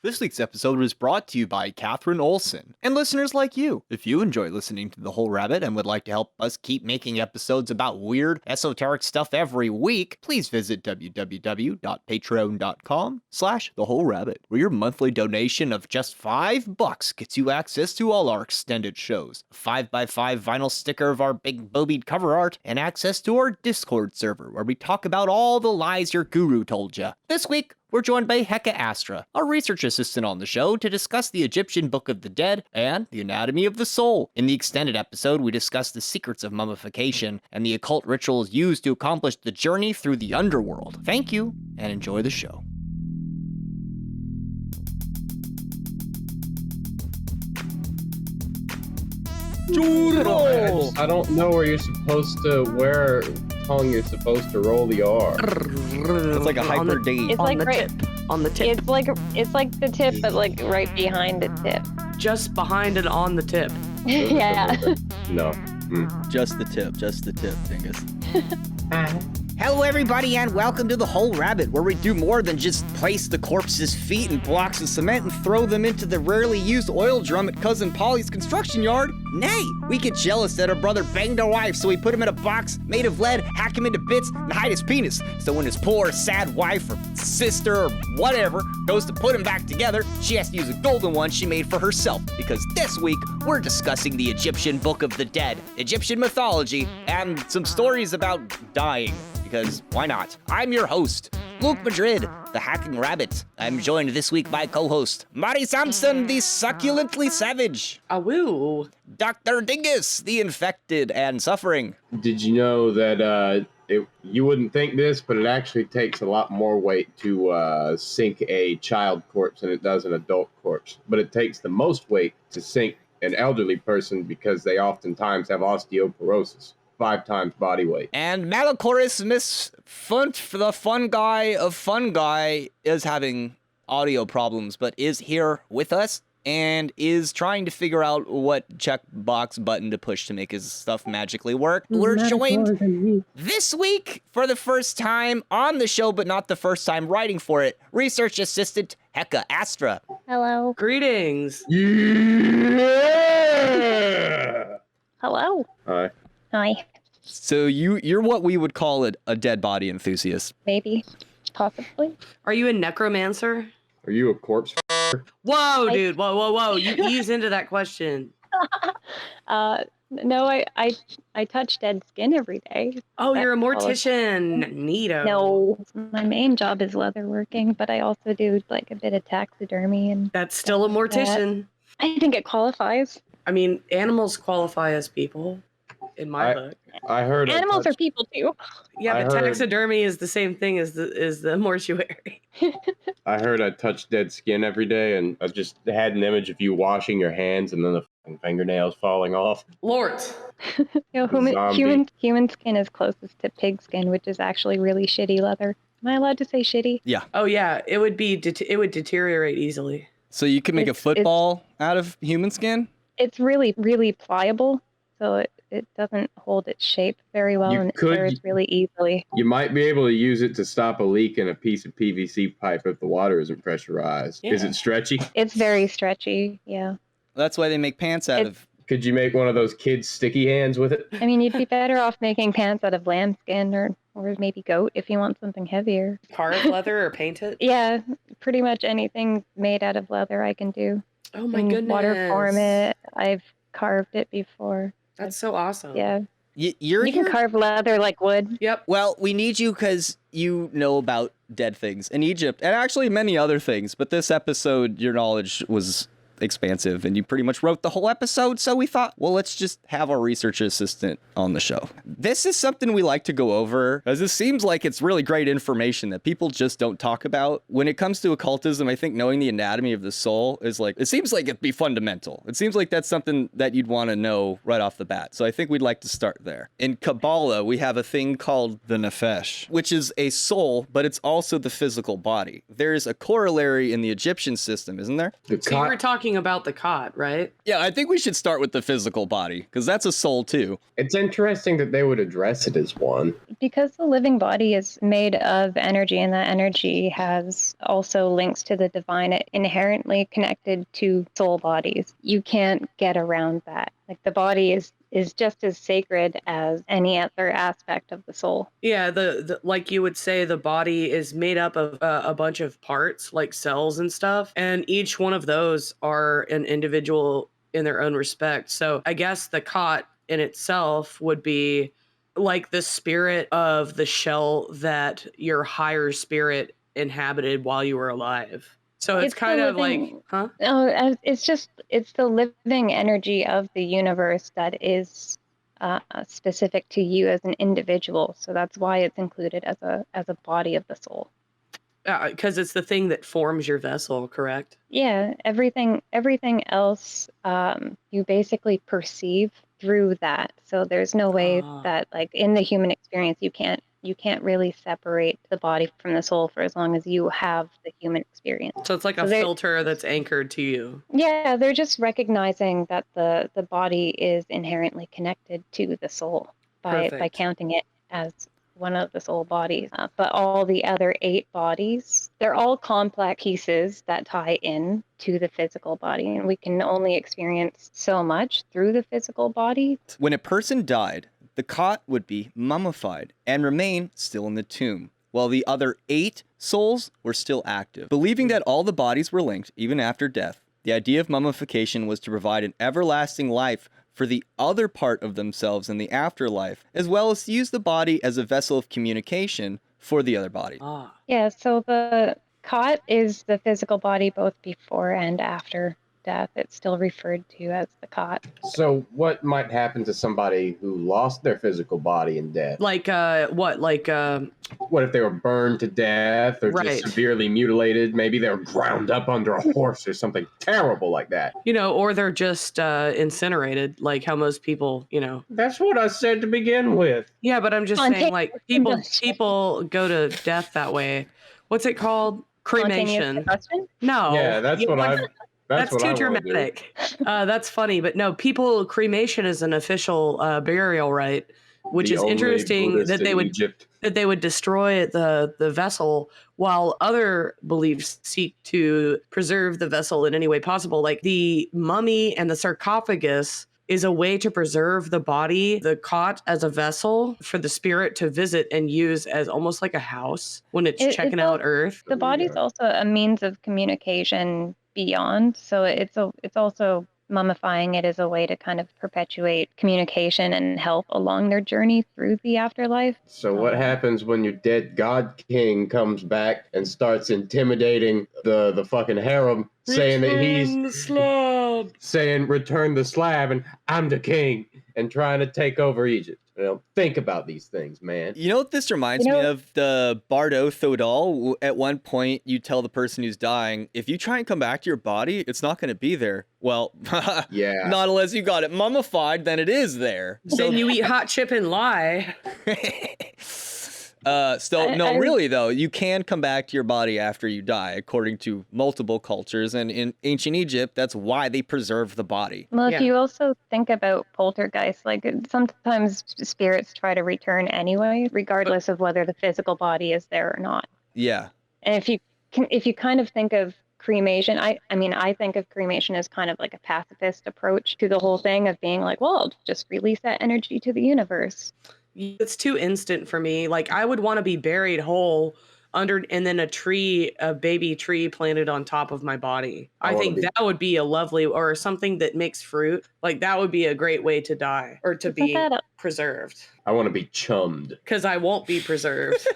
This week's episode was brought to you by Catherine Olson and listeners like you. If you enjoy listening to The Whole Rabbit and would like to help us keep making episodes about weird, esoteric stuff every week, please visit www.patreon.com/thewholerabbit, where your monthly donation of just $5 gets you access to all our extended shows, a 5x5 vinyl sticker of our big boobied cover art, and access to our Discord server, where we talk about all the lies your guru told you. This week, we're joined by Heka Astra, a research assistant on the show, to discuss the Egyptian Book of the Dead and the anatomy of the soul. In the extended episode, we discuss the secrets of mummification and the occult rituals used to accomplish the journey through the underworld. Thank you, and enjoy the show. I don't know where you're supposed to, where tongue you're supposed to roll the R. It's like a hyper D. It's like right on the tip. It's like the tip, but like right behind the tip. Just behind and on the tip. Yeah. No. Just the tip, dingus. Hello everybody and welcome to The Whole Rabbit, where we do more than just place the corpse's feet in blocks of cement and throw them into the rarely used oil drum at Cousin Polly's construction yard. Nay, we get jealous that our brother banged our wife, so we put him in a box made of lead, hack him into bits, and hide his penis. So when his poor, sad wife or sister or whatever goes to put him back together, she has to use a golden one she made for herself. Because this week, we're discussing the Egyptian Book of the Dead, Egyptian mythology, and some stories about dying. Because why not? I'm your host, Luke Madrid, the Hacking Rabbit. I'm joined this week by co-host Mari Sampson, the Succulently Savage. Awoo. Dr. Dingus, the Infected and Suffering. Did you know that you wouldn't think this, but it actually takes a lot more weight to sink a child corpse than it does an adult corpse. But it takes the most weight to sink an elderly person because they oftentimes have osteoporosis. 5 times body weight. And Malachoris Miss Funt, the fun guy of Fun Guy, is having audio problems, but is here with us and is trying to figure out what checkbox button to push to make his stuff magically work. We're joined this week for the first time on the show, but not the first time writing for it, research assistant Heka Astra. Hello. Greetings. Yeah! Hello. Hi. Hi. So you're what we would call a dead body enthusiast. Maybe. Possibly. Are you a necromancer? Are you a corpse? Whoa, dude. Whoa. You ease into that question. No, I touch dead skin every day. Oh, you're a That's all. mortician. Neato. No, my main job is leatherworking, but I also do like a bit of taxidermy and That's still a mortician. I think it qualifies. I mean, animals qualify as people, in my book. I heard Animals are people too. Yeah, I but heard- taxidermy is the same thing as the mortuary. I heard I touch dead skin every day, and I just had an image of you washing your hands and then the fucking fingernails falling off. Lords. Human skin is closest to pig skin, which is actually really shitty leather. Am I allowed to say shitty? Yeah. Oh yeah, it would deteriorate easily. So you can make a football out of human skin? It's really, really pliable, so it doesn't hold its shape very well You and it could- tears really easily. You might be able to use it to stop a leak in a piece of PVC pipe if the water isn't pressurized. Is Yeah. it stretchy? It's very stretchy, yeah. That's why they make pants out of... Could you make one of those kids' sticky hands with it? I mean, you'd be better off making pants out of lambskin or maybe goat if you want something heavier. Carve leather or paint it? Yeah, pretty much anything made out of leather I can do. Oh my And goodness. water form it. I've carved it before. That's so awesome. Yeah. You're You here? can carve leather like wood. Yep. Well, we need you because you know about dead things in Egypt and actually many other things. But this episode, your knowledge was expansive and you pretty much wrote the whole episode. So we thought, well, let's just have our research assistant on the show. This is something we like to go over as this seems like it's really great information that people just don't talk about. When it comes to occultism, I think knowing the anatomy of the soul is like, it seems like it'd be fundamental. It seems like that's something that you'd want to know right off the bat. So I think we'd like to start there. In Kabbalah, we have a thing called the nefesh, which is a soul, but it's also the physical body. There's a corollary in the Egyptian system, isn't there? So you were talking talking about the cot, right? Yeah, I think we should start with the physical body, because that's a soul too. It's interesting that they would address it as one. Because the living body is made of energy, and that energy has also links to the divine, it inherently connected to soul bodies. You can't get around that. Like the body is just as sacred as any other aspect of the soul. Yeah, the like you would say, the body is made up of a bunch of parts, like cells and stuff, and each one of those are an individual in their own respect. So I guess the cot in itself would be like the spirit of the shell that your higher spirit inhabited while you were alive. So it's kind of like, huh? No, it's the living energy of the universe that is specific to you as an individual. So that's why it's included as a body of the soul. Because it's the thing that forms your vessel, correct? Yeah, everything else you basically perceive through that. So there's no way that, like, in the human experience, you can't really separate the body from the soul for as long as you have the human experience. So it's like a filter that's anchored to you. Yeah, they're just recognizing that the body is inherently connected to the soul by counting it as one of the soul bodies. But all the other 8 bodies, they're all complex pieces that tie in to the physical body, and we can only experience so much through the physical body. When a person died, the cot would be mummified and remain still in the tomb, while the other 8 souls were still active. Believing that all the bodies were linked, even after death, the idea of mummification was to provide an everlasting life for the other part of themselves in the afterlife, as well as to use the body as a vessel of communication for the other body. Yeah, so the cot is the physical body both before and after death. It's still referred to as the cot. So what might happen to somebody who lost their physical body in death? Like what? Like what if they were burned to death or just severely mutilated? Maybe they were ground up under a horse or something terrible like that. You know, or they're just incinerated, like how most people, you know. That's what I said to begin with. Yeah, but I'm just saying, like, people go to death that way. What's it called? Cremation. No. Yeah, that's what I've... That's too dramatic. That's funny, but no, cremation is an official burial rite, which is interesting that they would destroy the vessel, while other beliefs seek to preserve the vessel in any way possible. Like the mummy and the sarcophagus is a way to preserve the body, the cot as a vessel for the spirit to visit and use as almost like a house when it's checking out Earth. The body's also a means of communication beyond, so it's also mummifying it as a way to kind of perpetuate communication and help along their journey through the afterlife. So what happens when your dead god king comes back and starts intimidating the fucking harem, saying that he's saying return the slab and I'm the king, and trying to take over Egypt? You know, think about these things, man. You know what this reminds me of? The Bardo Thodal. At one point, you tell the person who's dying, if you try and come back to your body, it's not going to be there. Well, yeah. Not unless you got it mummified, then it is there. So then you eat hot chip and lie. Really though, you can come back to your body after you die, according to multiple cultures, and in ancient Egypt, that's why they preserve the body. Well, if you also think about poltergeists, like sometimes spirits try to return anyway, regardless of whether the physical body is there or not. Yeah. And if you kind of think of cremation, I think of cremation as kind of like a pacifist approach to the whole thing of being like, well, just release that energy to the universe. It's too instant for me. Like, I would want to be buried whole under, and then a baby tree planted on top of my body. I think that would be a lovely, or something that makes fruit. Like, that would be a great way to die, or to be preserved. I want to be chummed. Because I won't be preserved.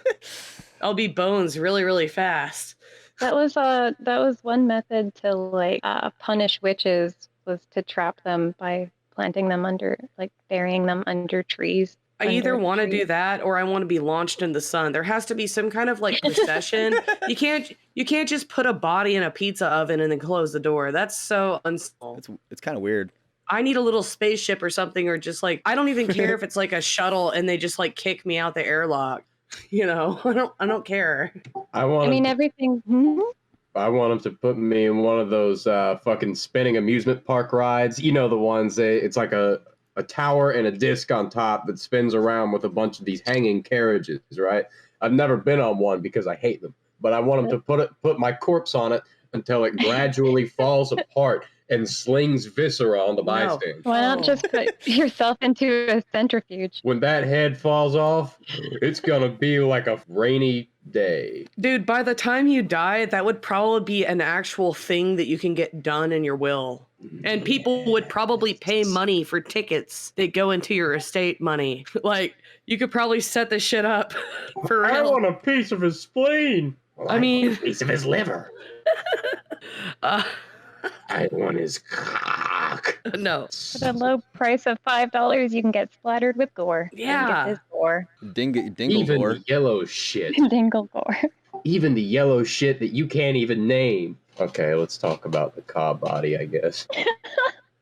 I'll be bones really, really fast. That was one method to punish witches, was to trap them by planting them under, like, burying them under trees. I either want to do that or I want to be launched in the sun. There has to be some kind of like procession. You can't just put a body in a pizza oven and then close the door. That's so uncivil. It's kind of weird. I need a little spaceship or something, or just like, I don't even care if it's like a shuttle and they just like kick me out the airlock. You know, I don't care. Everything. I want them to put me in one of those fucking spinning amusement park rides. You know the ones, it's like a tower and a disc on top that spins around with a bunch of these hanging carriages, right? I've never been on one because I hate them, but I want them to put my corpse on it until it gradually falls apart and slings viscera on the bystander. Why not just put yourself into a centrifuge? When that head falls off, it's gonna be like a rainy day. Dude, by the time you die, that would probably be an actual thing that you can get done in your will. And people would probably pay money for tickets that go into your estate money. Like, you could probably set this shit up for real. I want a piece of his spleen. I mean, a piece of his liver. I want his cock. No. For the low price of $5, you can get splattered with gore. Yeah. Get this gore. Dingle Even gore. the yellow shit. Dingle gore. Even the yellow shit that you can't even name. Okay, let's talk about the Ka body, I guess.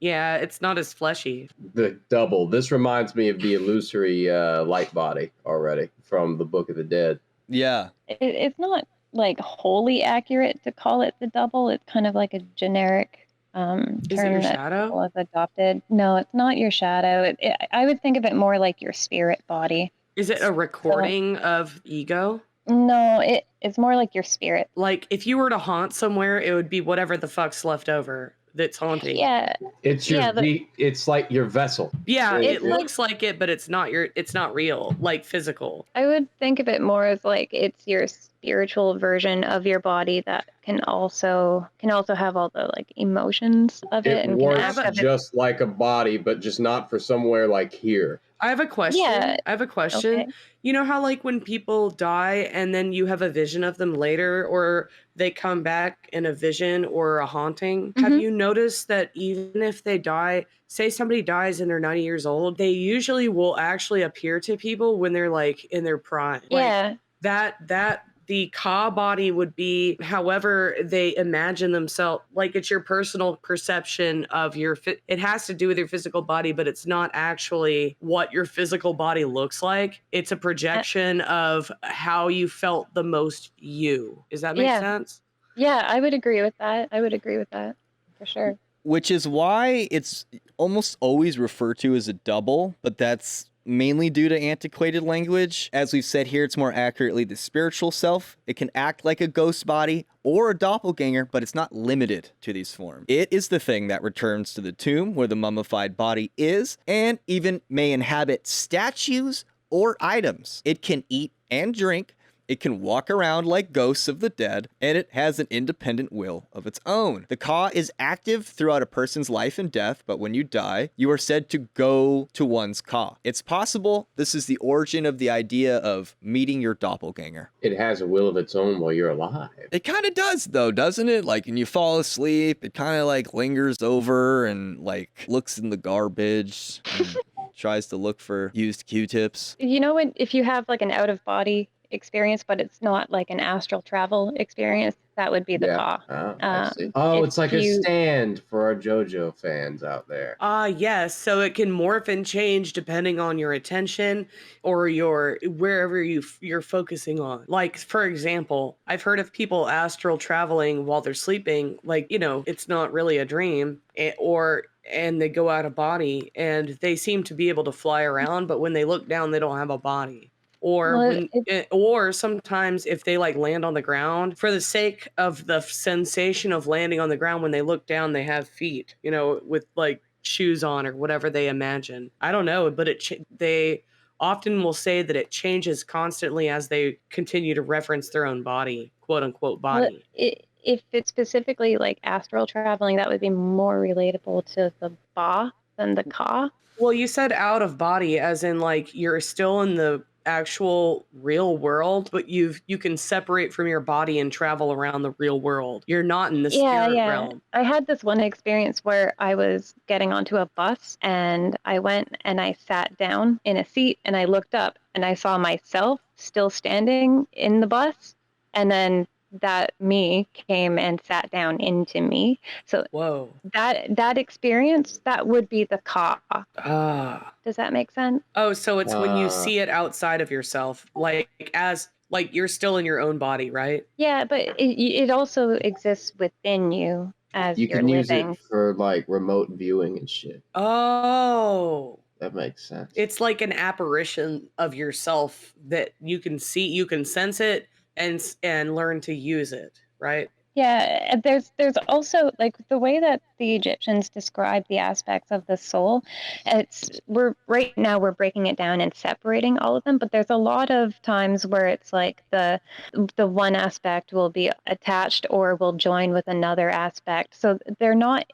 Yeah, it's not as fleshy. The double. This reminds me of the illusory light body already from the Book of the Dead. Yeah. It's not like wholly accurate to call it the double. It's kind of like a generic term Is it your that shadow? people have adopted. No, it's not your shadow. I would think of it more like your spirit body. Is it a recording of ego? No, it's more like your spirit. Like, if you were to haunt somewhere, it would be whatever the fuck's left over that's haunting. Yeah. It's it's like your vessel. Yeah, Right? it looks like it, but it's not real, like physical. I would think of it more as like it's your spiritual version of your body that can also have all the like emotions of it. It works just like a body, but just not for somewhere like here. I have a question. Yeah. I have a question. Okay. You know how like when people die and then you have a vision of them later, or they come back in a vision or a haunting? Mm-hmm. Have you noticed that even if they die, say somebody dies and they're 90 years old, they usually will actually appear to people when they're like in their prime? Yeah. Like, that the Ka body would be however they imagine themselves. Like, it's your personal perception of it has to do with your physical body, but it's not actually what your physical body looks like. It's a projection of how you felt the most you. Does that make sense? Yeah, I would agree with that. For sure. Which is why it's almost always referred to as a double, but that's mainly due to antiquated language. As we've said here, it's more accurately the spiritual self. It can act like a ghost body or a doppelganger, but it's not limited to these forms. It is the thing that returns to the tomb where the mummified body is, and even may inhabit statues or items. It can eat and drink. It can walk around like ghosts of the dead, and it has an independent will of its own. The Ka is active throughout a person's life and death, but when you die, you are said to go to one's Ka. It's possible this is the origin of the idea of meeting your doppelganger. It has a will of its own while you're alive. It kind of does, though, doesn't it? Like, when you fall asleep, it kind of like lingers over and like looks in the garbage and tries to look for used Q-tips. You know, if you have like an out-of-body experience, but it's not like an astral travel experience, that would be the Ka. I see. It's like a stand for our JoJo fans out there. Yes. So it can morph and change depending on your attention or wherever you're focusing on. Like, for example, I've heard of people astral traveling while they're sleeping. Like, you know, it's not really a dream, and they go out of body and they seem to be able to fly around, but when they look down, they don't have a body. Or sometimes if they like land on the ground, for the sake of the sensation of landing on the ground, when they look down, they have feet, you know, with like shoes on or whatever they imagine. I don't know, but they often will say that it changes constantly as they continue to reference their own body, quote unquote body. If it's specifically like astral traveling, that would be more relatable to the Ba than the Ka. Well, you said out of body, as in like you're still in the actual real world, but you can separate from your body and travel around the real world. You're not in the spirit realm. I had this one experience where I was getting onto a bus and I went and I sat down in a seat and I looked up and I saw myself still standing in the bus, and then that me came and sat down into me. So whoa, that experience, that would be the Ka. Does that make sense? Oh, so it's when you see it outside of yourself, like as Like you're still in your own body, right? Yeah, but it also exists within you as you you're can use living. it for like remote viewing and shit. Oh, that makes sense. It's like an apparition of yourself that you can see, you can sense it and learn to use it, right? Yeah, there's also like the way that the Egyptians describe the aspects of the soul. We're breaking it down and separating all of them, but there's a lot of times where it's like the one aspect will be attached or will join with another aspect. So they're not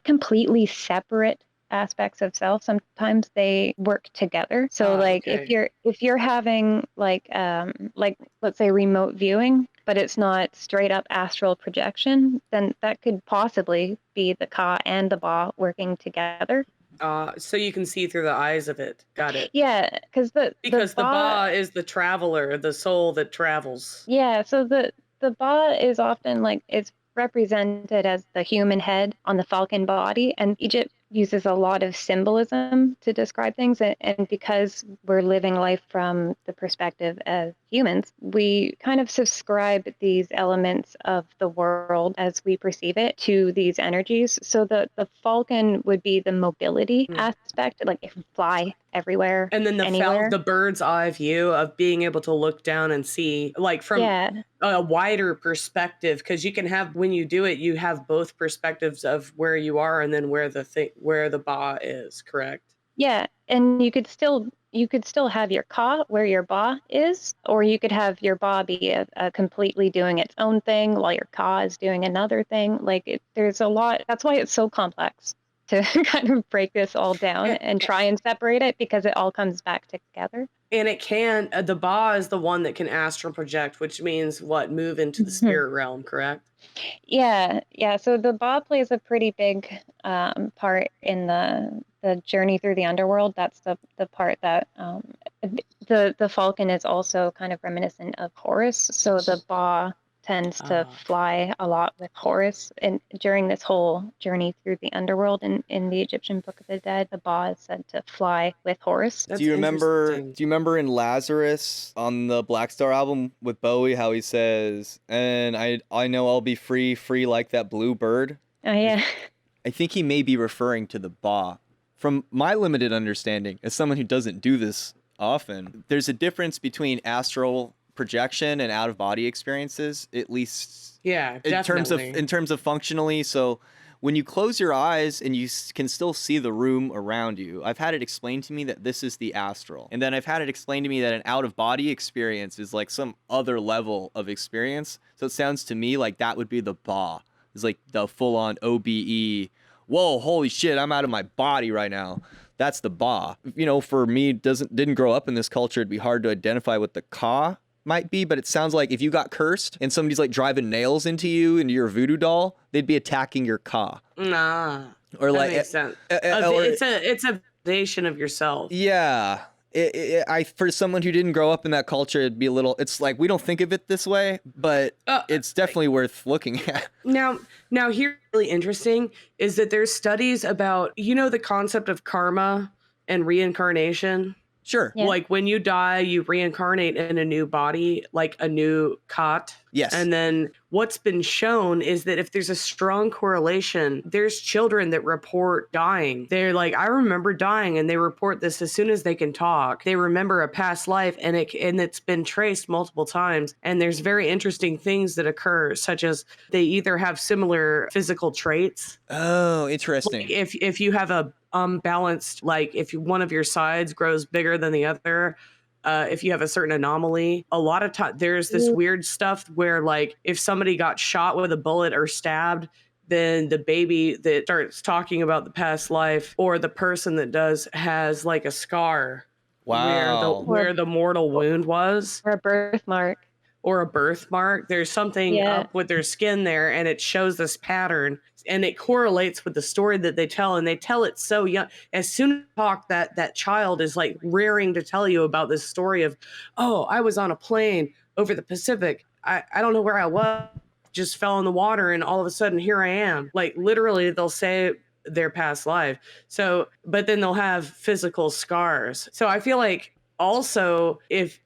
completely separate aspects of self. Sometimes they work together. So okay. if you're having like let's say remote viewing, but it's not straight up astral projection, then that could possibly be the Ka and the Ba working together. So you can see through the eyes of it. Got it. Yeah, because the Ba is the traveler, the soul that travels. Yeah, so the Ba is often like it's represented as the human head on the falcon body, and Egypt uses a lot of symbolism to describe things, and because we're living life from the perspective of humans, we kind of subscribe these elements of the world as we perceive it to these energies. So the falcon would be the mobility aspect, like it can fly everywhere, and then the bird's eye view of being able to look down and see, like from a wider perspective, because you can have, when you do it, you have both perspectives of where you are and then where the Ba is, correct? Yeah, and you could still have your Ka where your Ba is, or you could have your Ba be a completely doing its own thing while your Ka is doing another thing. Like there's a lot. That's why it's so complex to kind of break this all down and try and separate it, because it all comes back together. And it can, the Ba is the one that can astral project, which means move into the spirit realm, correct? Yeah. So the Ba plays a pretty big part in the journey through the underworld. That's the part that the falcon is also kind of reminiscent of Horus. So the Ba tends to fly a lot with Horus, and during this whole journey through the underworld in the Egyptian Book of the Dead, the Ba is said to fly with Horus. Do you remember in Lazarus on the Black Star album with Bowie how he says, "And I know I'll be free like that blue bird"? Oh yeah. I think he may be referring to the Ba. From my limited understanding, as someone who doesn't do this often, there's a difference between astral projection and out-of-body experiences, at least in terms of functionally. So when you close your eyes and you can still see the room around you, I've had it explained to me that this is the astral, and then I've had it explained to me that an out-of-body experience is like some other level of experience. So it sounds to me like that would be the Ba. It's like the full-on OBE, whoa, holy shit, I'm out of my body right now. That's the Ba. You know, for me, didn't grow up in this culture, it'd be hard to identify what the Ka might be, but it sounds like if you got cursed and somebody's like driving nails into your voodoo doll, they'd be attacking your Ka. Nah. Or that like makes sense. It's a foundation of yourself. Yeah. For someone who didn't grow up in that culture, it'd be a little, it's like we don't think of it this way, but it's definitely worth looking at. Now here, really interesting is that there's studies about, the concept of karma and reincarnation. Sure. Yeah. Like when you die, you reincarnate in a new body, like a new Khat. Yes. And then what's been shown is that if there's a strong correlation, there's children that report dying. They're like, I remember dying, and they report this as soon as they can talk. They remember a past life, and it's been traced multiple times. And there's very interesting things that occur, such as they either have similar physical traits. Oh, interesting. Like if you have a unbalanced, like if one of your sides grows bigger than the other, if you have a certain anomaly, a lot of time there's this weird stuff where, like, if somebody got shot with a bullet or stabbed, then the baby that starts talking about the past life, or the person that does, has like a scar. Wow. Where the mortal wound was, or a birthmark. There's something up with their skin there, and it shows this pattern, and it correlates with the story that they tell, and they tell it so young. As soon as you talk, that child is like rearing to tell you about this story of, oh, I was on a plane over the Pacific. I don't know where I was, just fell in the water, and all of a sudden here I am. Like literally they'll say their past life. So, but then they'll have physical scars. So I feel like also, if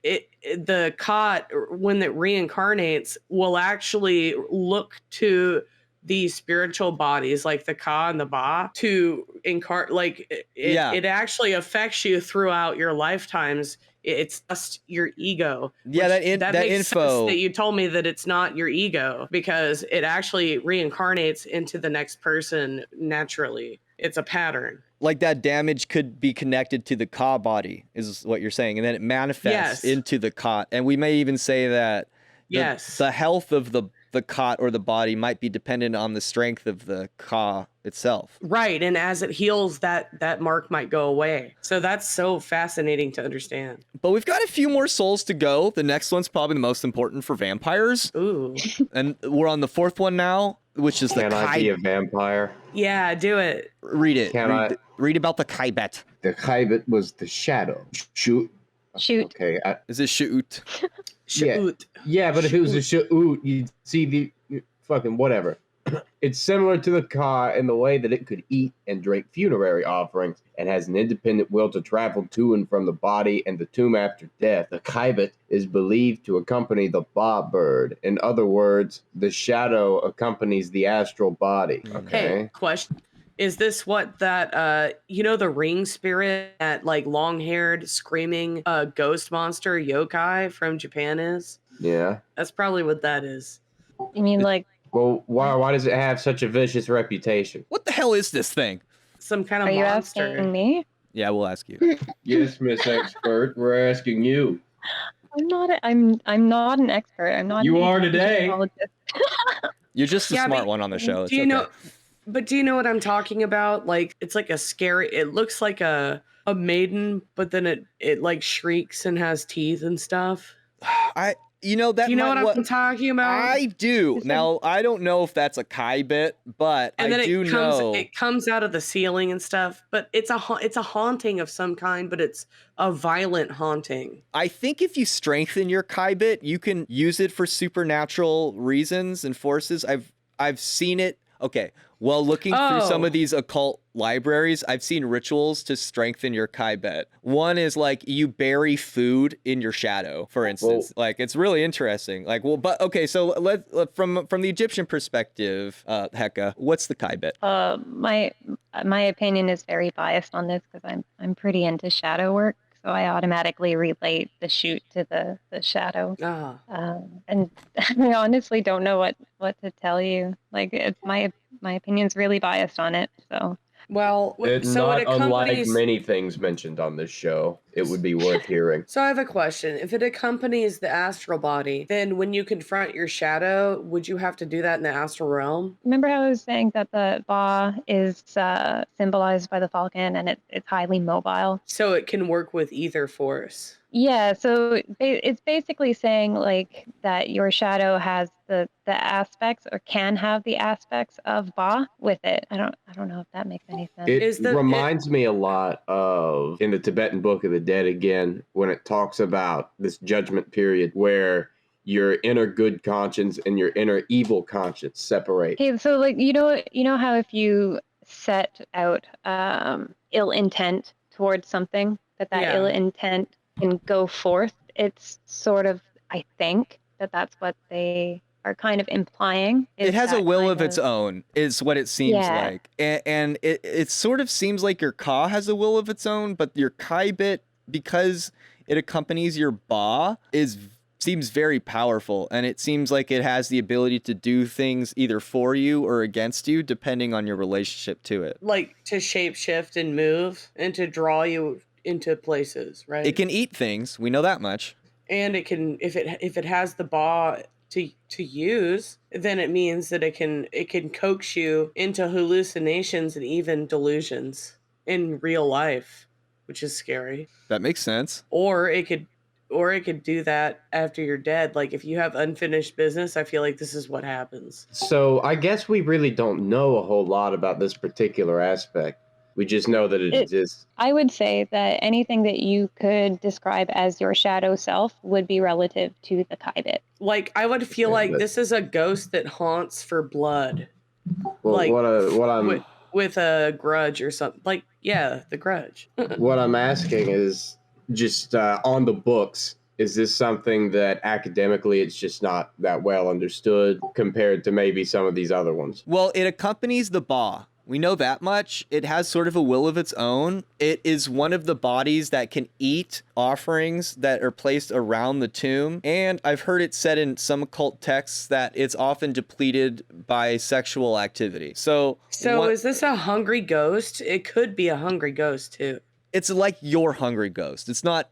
the Khat, when it reincarnates, will actually look to these spiritual bodies like the Ka and the Ba to incarnate. Like it actually affects you throughout your lifetimes. It's just your ego. Yeah, that makes info sense that you told me that it's not your ego, because it actually reincarnates into the next person naturally. It's a pattern. Like that damage could be connected to the Ka body, is what you're saying, and then it manifests into the Khat. And we may even say that the health of the Khat or the body might be dependent on the strength of the Ka itself. Right, and as it heals, that mark might go away. So that's so fascinating to understand. But we've got a few more souls to go. The next one's probably the most important for vampires. Ooh. And we're on the fourth one now, which is Can I be a vampire? Yeah, do it. Read it. Read about the Kaibet. The Kaibet was the shadow. Shoot. Okay. Is it shoot? Shoot. Yeah, but if it was a shoot, you'd see the fucking whatever. It's similar to the Ka in the way that it could eat and drink funerary offerings and has an independent will to travel to and from the body and the tomb after death. The Kaibet is believed to accompany the Ba bird. In other words, the shadow accompanies the astral body. Okay. Hey, question. Is this what that, the ring spirit, that like long-haired screaming ghost monster yokai from Japan is? Yeah. That's probably what that is. You mean like... Well, why does it have such a vicious reputation? What the hell is this thing? Some kind of monster. Are you asking me? Yeah, we'll ask you. Yes, Miss Expert, we're asking you. I'm not an expert. I'm not. You are today. You're just a smart one on the show. Do you know? But do you know what I'm talking about? Like, it's like a scary. It looks like a maiden, but then it like shrieks and has teeth and stuff. Do you know what I'm talking about? I do. Now, I don't know if that's a Kaibet, but it comes out of the ceiling and stuff. But it's a haunting of some kind, but it's a violent haunting. I think if you strengthen your Kaibet, you can use it for supernatural reasons and forces. I've seen it. Okay. Well, looking through some of these occult libraries, I've seen rituals to strengthen your Kaibet. One is like you bury food in your shadow, for instance. Like, it's really interesting. Like, well, but okay, so from the Egyptian perspective, Heka, what's the Kaibet? My opinion is very biased on this because I'm pretty into shadow work. So I automatically relate the shoot to the shadow. And I honestly don't know what to tell you. Like, it's my opinion's really biased on it. So it's not unlike many things mentioned on this show. It would be worth hearing. So I have a question. If it accompanies the astral body, then when you confront your shadow, would you have to do that in the astral realm? Remember how I was saying that the Ba is symbolized by the falcon and it's highly mobile? So it can work with either force. Yeah, so it's basically saying like that your shadow has the aspects, or can have the aspects of Ba with it. I don't know if that makes any sense. It reminds me a lot of in the Tibetan Book of the Dead again, when it talks about this judgment period where your inner good conscience and your inner evil conscience separate. Okay, so like you know how if you set out ill intent towards something, that ill intent can go forth. It's sort of, I think that's what they are kind of implying. It has a will of its own, is what it seems like. And it sort of seems like your Ka has a will of its own, but your Kaibet, because it accompanies your Ba, seems very powerful. And it seems like it has the ability to do things either for you or against you, depending on your relationship to it. Like to shapeshift and move and to draw you into places, right? It can eat things. We know that much. And it can, if it has the Ba to use, then it means that it can coax you into hallucinations and even delusions in real life, which is scary. That makes sense. Or it could do that after you're dead. Like if you have unfinished business, I feel like this is what happens. So I guess we really don't know a whole lot about this particular aspect. We just know that it exists. I would say that anything that you could describe as your shadow self would be relative to the Kaibet. Like, I would feel like this is a ghost that haunts for blood. Well, like, with a grudge or something. Like, yeah, the grudge. What I'm asking is, just on the books, is this something that academically it's just not that well understood compared to maybe some of these other ones? Well, it accompanies the Ba. We know that much. It has sort of a will of its own. It is one of the bodies that can eat offerings that are placed around the tomb. And I've heard it said in some occult texts that it's often depleted by sexual activity. So is this a hungry ghost? It could be a hungry ghost too. It's like your hungry ghost. It's not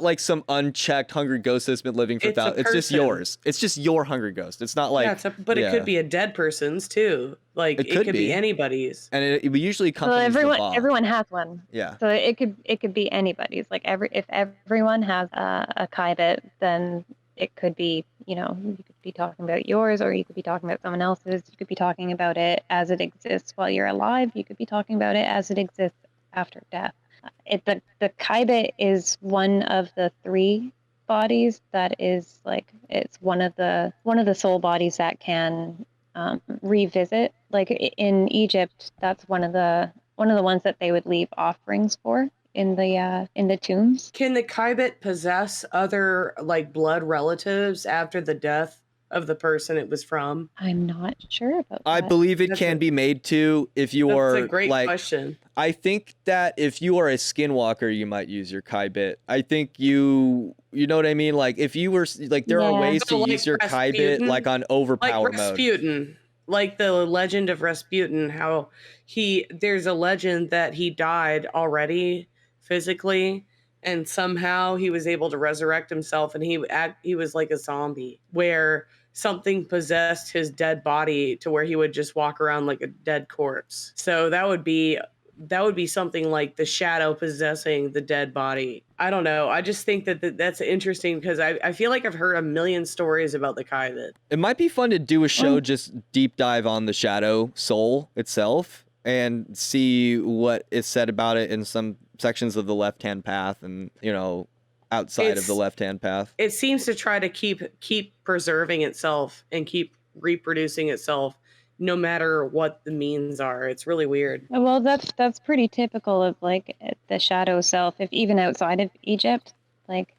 like some unchecked hungry ghost that's been living for thousands. It's just yours. It's just your hungry ghost. It's not like it could be a dead person's too. Like it could be anybody's. And it usually accompanies the Ba. Everyone has one. Yeah. So it could be anybody's. Like if everyone has a kaibit, then it could be, you could be talking about yours, or you could be talking about someone else's. You could be talking about it as it exists while you're alive. You could be talking about it as it exists after death. The kaibit is one of the 3 bodies that is like, it's one of the soul bodies that can revisit. Like in Egypt, that's one of the ones that they would leave offerings for in the tombs. Can the kaibit possess other like blood relatives after the death of the person it was from? I'm not sure about that. I believe it can be made to if you are. That's a great question. I think that if you are a skinwalker, you might use your kaibit. I think you know what I mean? Like if you were like, there are ways to use your kaibit like on overpower mode. Rasputin, like the legend of Rasputin, how there's a legend that he died already physically, and somehow he was able to resurrect himself, and he was like a zombie where something possessed his dead body to where he would just walk around like a dead corpse. So that would be something like the shadow possessing the dead body. I don't know. I just think that's interesting because I feel like I've heard a million stories about the kaibit. It might be fun to do a show just deep dive on the shadow soul itself and see what is said about it in some sections of the left-hand path and, outside of the left-hand path. It seems to try to keep preserving itself and keep reproducing itself no matter what the means are. It's really weird. Well, that's pretty typical of like the shadow self, if even outside of Egypt, like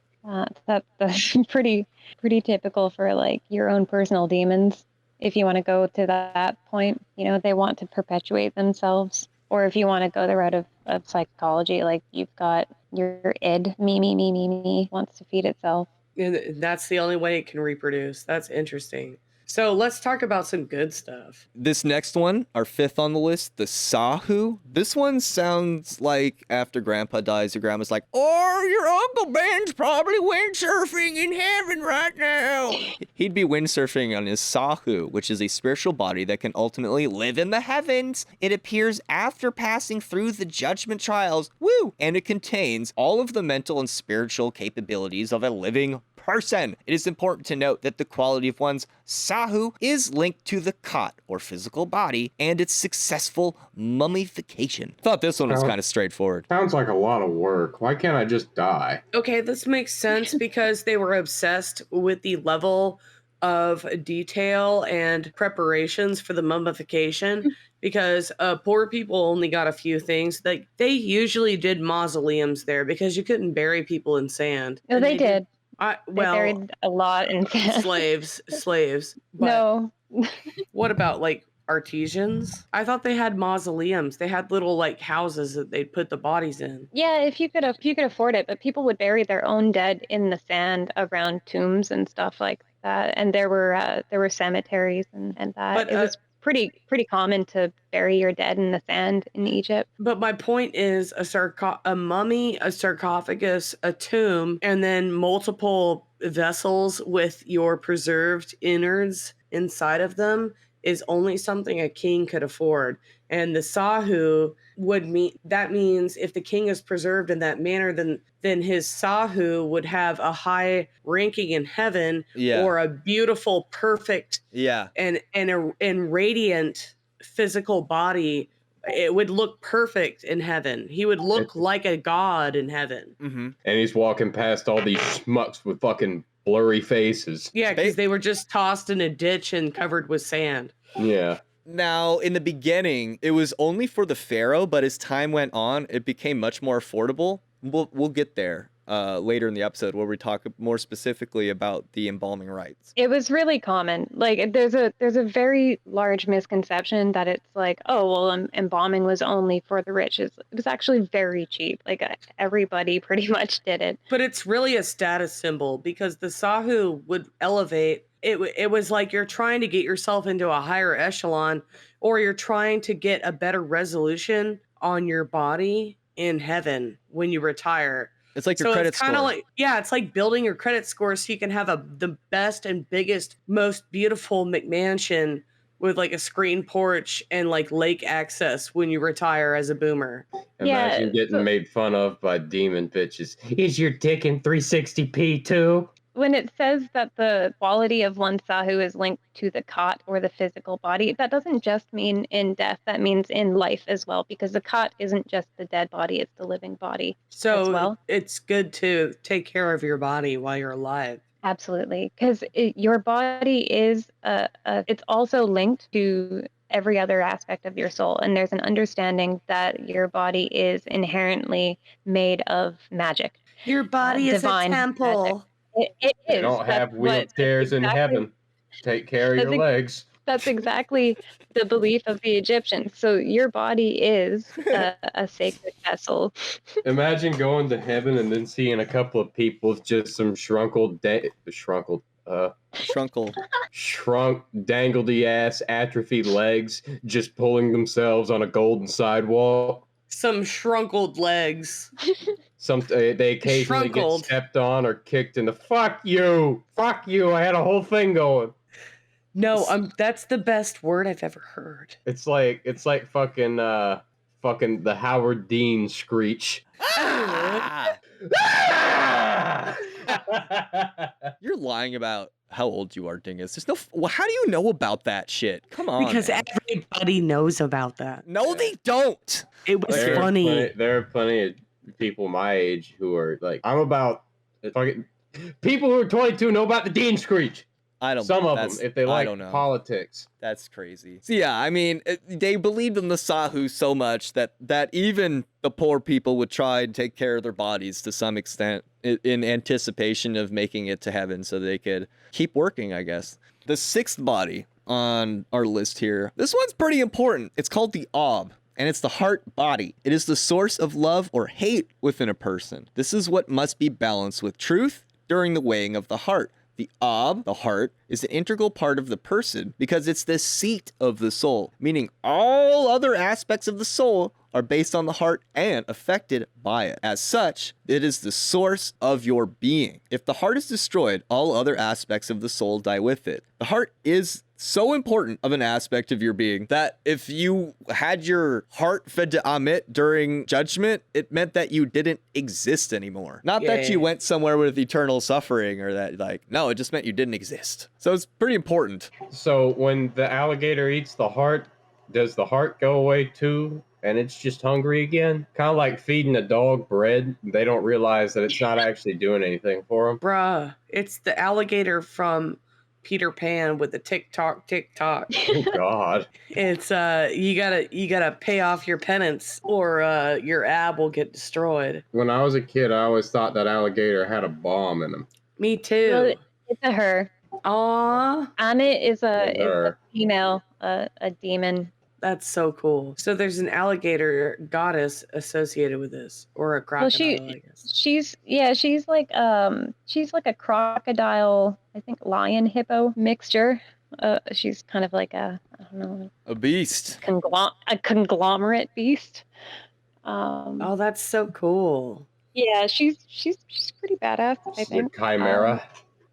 that's pretty typical for like your own personal demons. If you want to go to that point, they want to perpetuate themselves. Or if you want to go the route of psychology, like you've got your id, me, wants to feed itself. And that's the only way it can reproduce. That's interesting. So let's talk about some good stuff. This next one, our 5th on the list, the Sahu. This one sounds like after Grandpa dies, your grandma's like, or your Uncle Ben's probably windsurfing in heaven right now. He'd be windsurfing on his Sahu, which is a spiritual body that can ultimately live in the heavens. It appears after passing through the judgment trials. Woo! And it contains all of the mental and spiritual capabilities of a living person. It is important to note that the quality of one's Sahu is linked to the Khat, or physical body, and its successful mummification. Thought this one was kind of straightforward. Sounds like a lot of work. Why can't I just die? Okay, this makes sense because they were obsessed with the level of detail and preparations for the mummification, because poor people only got a few things. Like they usually did mausoleums there because you couldn't bury people in sand. No, they did. They buried a lot in slaves. But no. What about like artisans? I thought they had mausoleums. They had little like houses that they'd put the bodies in. Yeah, if you could afford it, but people would bury their own dead in the sand around tombs and stuff like that. And there were cemeteries and that. But it was pretty common to bury your dead in the sand in Egypt. But my point is a mummy, a sarcophagus, a tomb, and then multiple vessels with your preserved innards inside of them is only something a king could afford. And the Sahu means if the king is preserved in that manner, then his Sahu would have a high ranking in heaven, or a beautiful, perfect, and radiant physical body. It would look perfect in heaven. He would look like a god in heaven. Mm-hmm. And he's walking past all these schmucks with fucking blurry faces. Yeah, because they were just tossed in a ditch and covered with sand. Yeah. Now, in the beginning, it was only for the pharaoh, but as time went on, it became much more affordable. We'll get there. later in the episode where we talk more specifically about the embalming rites. It was really common. Like there's a very large misconception that it's like, oh well, embalming was only for the rich. It was actually very cheap. Like everybody pretty much did it. But it's really a status symbol because the Sahu would elevate. It was like you're trying to get yourself into a higher echelon, or you're trying to get a better resolution on your body in heaven when you retire. It's like your credit score. Like, yeah, it's like building your credit score so you can have the best and biggest, most beautiful McMansion with like a screen porch and like lake access when you retire as a boomer. Imagine getting made fun of by demon bitches. Is your dick in 360p too? When it says that the quality of one Sahu is linked to the Khat or the physical body, that doesn't just mean in death, that means in life as well, because the Khat isn't just the dead body, it's the living body as well. It's good to take care of your body while you're alive. Absolutely, because your body is, it's also linked to every other aspect of your soul, and there's an understanding that your body is inherently made of magic. Your body is a temple. Magic. It is. They don't have wheelchairs in heaven. Take care of your legs. That's exactly the belief of the Egyptians. So your body is a sacred vessel. Imagine going to heaven and then seeing a couple of people with just some shrunk, dangledy ass, atrophied legs, just pulling themselves on a golden sidewalk. Some shrunkled legs. They occasionally get stepped on or kicked in the fuck you. I had a whole thing going. No, that's the best word I've ever heard. It's like fucking the Howard Dean screech. You're lying about how old you are, Dingus. There's no. How do you know about that shit? Come on. Because everybody knows about that. No, they don't. It was funny. There are plenty of people my age who are like, I'm about fucking people who are 22 know about the Dean screech. I don't. Some of them, if they like politics. That's crazy. So yeah, I mean, they believed in the Sahu so much that even the poor people would try and take care of their bodies to some extent in anticipation of making it to heaven, so they could keep working, I guess. The sixth body on our list here. This one's pretty important. It's called the Ob. And it's the heart body. It is the source of love or hate within a person. This is what must be balanced with truth during the weighing of the heart. The Ob, the heart, is an integral part of the person because it's the seat of the soul, meaning all other aspects of the soul are based on the heart and affected by it. As such, it is the source of your being. If the heart is destroyed, all other aspects of the soul die with it. The heart is so important of an aspect of your being that if you had your heart fed to Amit during Judgement, it meant that you didn't exist anymore. Not that you went somewhere with eternal suffering or that, no, it just meant you didn't exist. So it's pretty important. So when the alligator eats the heart, does the heart go away too? And it's just hungry again? Kind of like feeding a dog bread. They don't realize that it's not actually doing anything for them. Bruh, it's the alligator from Peter Pan with the tick-tock, tick-tock. Oh, God. It's, you gotta pay off your penance or your ab will get destroyed. When I was a kid, I always thought that alligator had a bomb in him. Me too. Well, it's a her. Aww. Amit is a female, a demon. That's so cool. So there's an alligator goddess associated with this, or a crocodile, I guess. She's like a crocodile, I think lion hippo mixture. She's kind of like a beast. A conglomerate beast. Oh, that's so cool. Yeah, she's pretty badass, I think. The chimera.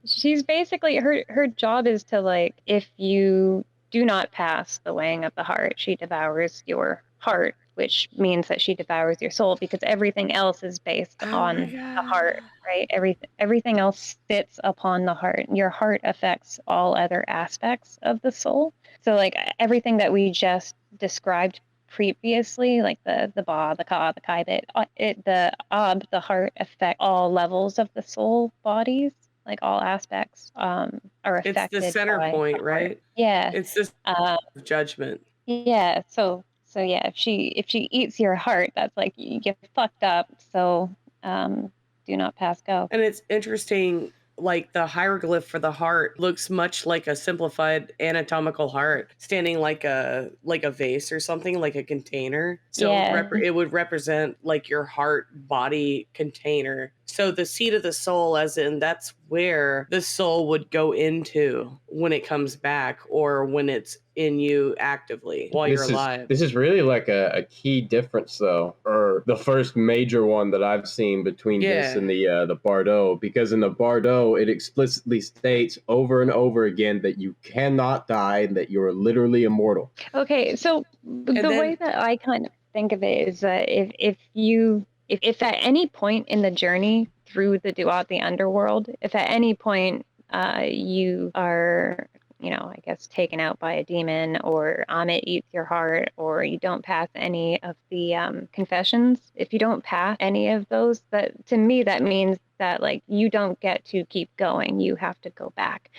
She's basically her job is to if you do not pass the weighing of the heart, she devours your heart, which means that she devours your soul because everything else is based on the heart, right? Everything else sits upon the heart. Your heart affects all other aspects of the soul. So everything that we just described previously, like the Ba, the Ka, the Kai, the Ab, the heart affect all levels of the soul bodies. All aspects are affected. It's the center point, right? Yeah. It's this judgment. Yeah. So yeah, if she eats your heart, that's you get fucked up. So do not pass go. And it's interesting, like the hieroglyph for the heart looks much like a simplified anatomical heart, standing like a vase or something, like a container. So it would represent like your heart body container. So the seat of the soul, as in that's where the soul would go into when it comes back, or when it's in you actively while you're alive. This is really like a key difference, though, or the first major one that I've seen between this and the Bardo, because in the Bardo, it explicitly states over and over again that you cannot die and that you're literally immortal. Okay, so the way that I kind of think of it is that if at any point in the journey through the Duat, the underworld, if at any point you are, I guess, taken out by a demon, or Amit eats your heart, or you don't pass any of the confessions, if you don't pass any of those, that to me, that means that like you don't get to keep going. You have to go back.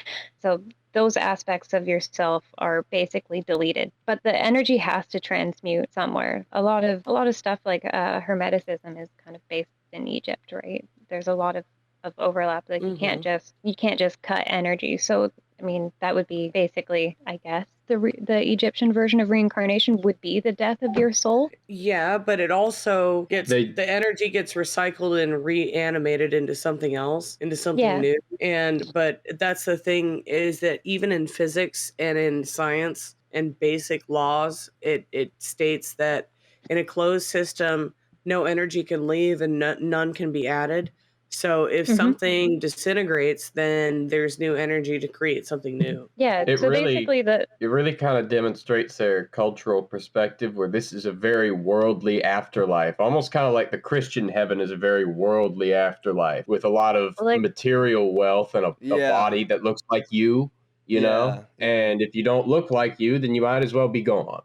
So those aspects of yourself are basically deleted, but the energy has to transmute somewhere. A lot of stuff like Hermeticism is kind of based in Egypt, right? There's a lot of overlap. Like you can't just cut energy. So I mean, that would be basically, I guess, the Egyptian version of reincarnation would be the death of your soul. Yeah, but it also gets the energy gets recycled and reanimated into something else, into something new. But that's the thing, is that even in physics and in science and basic laws, it states that in a closed system, no energy can leave and none can be added. So if something disintegrates, then there's new energy to create something new. Yeah, it really kind of demonstrates their cultural perspective, where this is a very worldly afterlife, almost kind of like the Christian heaven is a very worldly afterlife with a lot of material wealth and a body that looks like you know? And if you don't look like you, then you might as well be gone.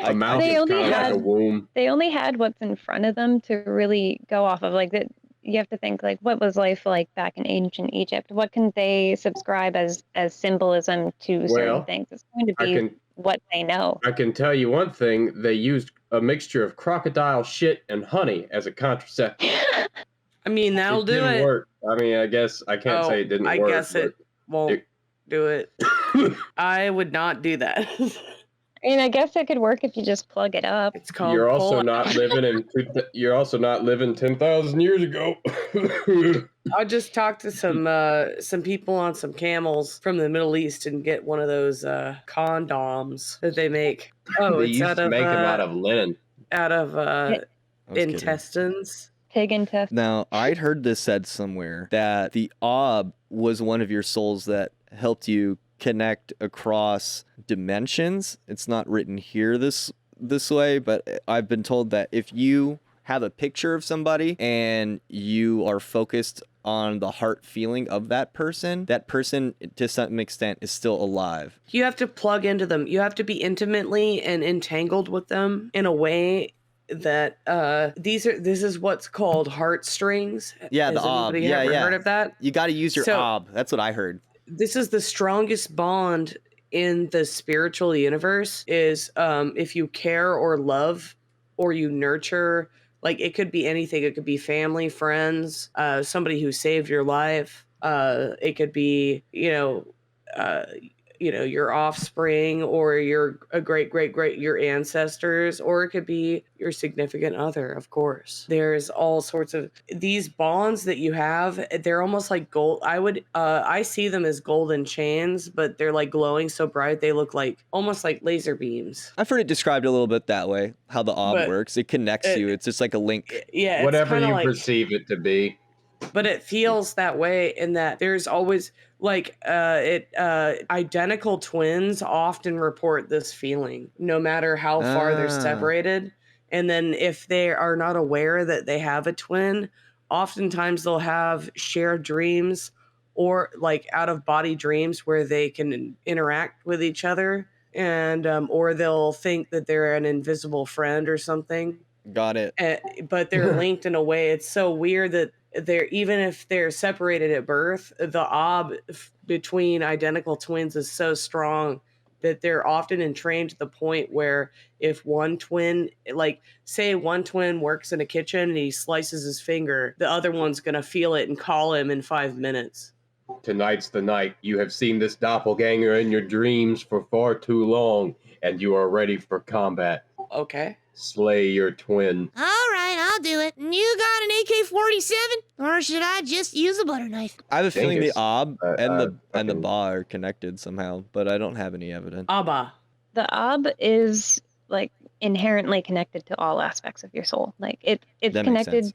A mouth is kind of like a womb. They only had what's in front of them to really go off of. Like that, you have to think like, what was life like back in ancient Egypt? What can they subscribe as symbolism to certain things? It's going to be what they know. I can tell you one thing: they used a mixture of crocodile shit and honey as a contraceptive. I mean, that'll do it. Work. I mean, I guess I can't say it didn't work. I guess it won't do it. I would not do that. I mean, I guess it could work if you just plug it up. It's called. You're also not living 10,000 years ago. I just talked to some people on some camels from the Middle East and get one of those condoms that they make. Oh, they used to make them out of linen. Out of intestines. Pig intestines. Now, I'd heard this said somewhere that the Ob was one of your souls that helped you connect across dimensions. It's not written here this way, but I've been told that if you have a picture of somebody and you are focused on the heart feeling of that person to some extent is still alive. You have to plug into them. You have to be intimately and entangled with them in a way that this is what's called heartstrings. Yeah, the Ob. Heard of that? You got to use your Ob. That's what I heard. This is the strongest bond in the spiritual universe, is if you care or love or you nurture, like it could be anything. It could be family, friends, somebody who saved your life. It could be, your offspring, or your your ancestors, or it could be your significant other, of course. There's all sorts of these bonds that you have. They're almost like gold. I see them as golden chains, but they're like glowing so bright they look like almost like laser beams. I've heard it described a little bit that way, how the Ob works. It connects you. It's just like a link. Yeah, whatever you perceive it to be. But it feels that way in that there's always identical twins often report this feeling, no matter how far they're separated. And then if they are not aware that they have a twin, oftentimes they'll have shared dreams or like out of body dreams where they can interact with each other, and or they'll think that they're an invisible friend or something. Got it. But they're linked in a way. It's so weird that even if they're separated at birth, the Ob between identical twins is so strong that they're often entrained to the point where if one twin, like say one twin works in a kitchen and he slices his finger, the other one's going to feel it and call him in 5 minutes. Tonight's the night. You have seen this doppelganger in your dreams for far too long, and you are ready for combat. Okay. Slay your twin. All right, I'll do it. You got an AK-47, or should I just use a butter knife? I have a feeling the Ob and the Ba are connected somehow, but I don't have any evidence. Abba. The Ob is like inherently connected to all aspects of your soul. Like it's that connected.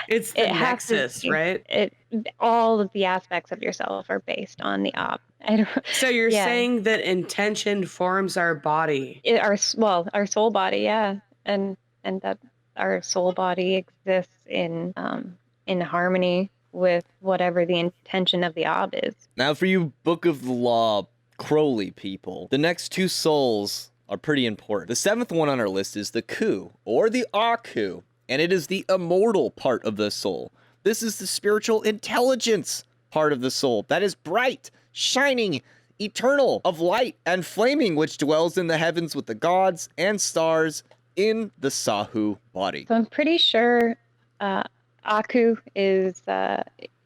It's the nexus, right? All of the aspects of yourself are based on the Ob. So you're saying that intention forms our body? Our soul body, yeah, and that our soul body exists in harmony with whatever the intention of the Ob is. Now, for you Book of the Law Crowley people, the next two souls are pretty important. The seventh one on our list is the Khu, or the Aku, and it is the immortal part of the soul. This is the spiritual intelligence part of the soul that is bright, shining, eternal, of light and flaming, which dwells in the heavens with the gods and stars in the Sahu body. So I'm pretty sure Aku is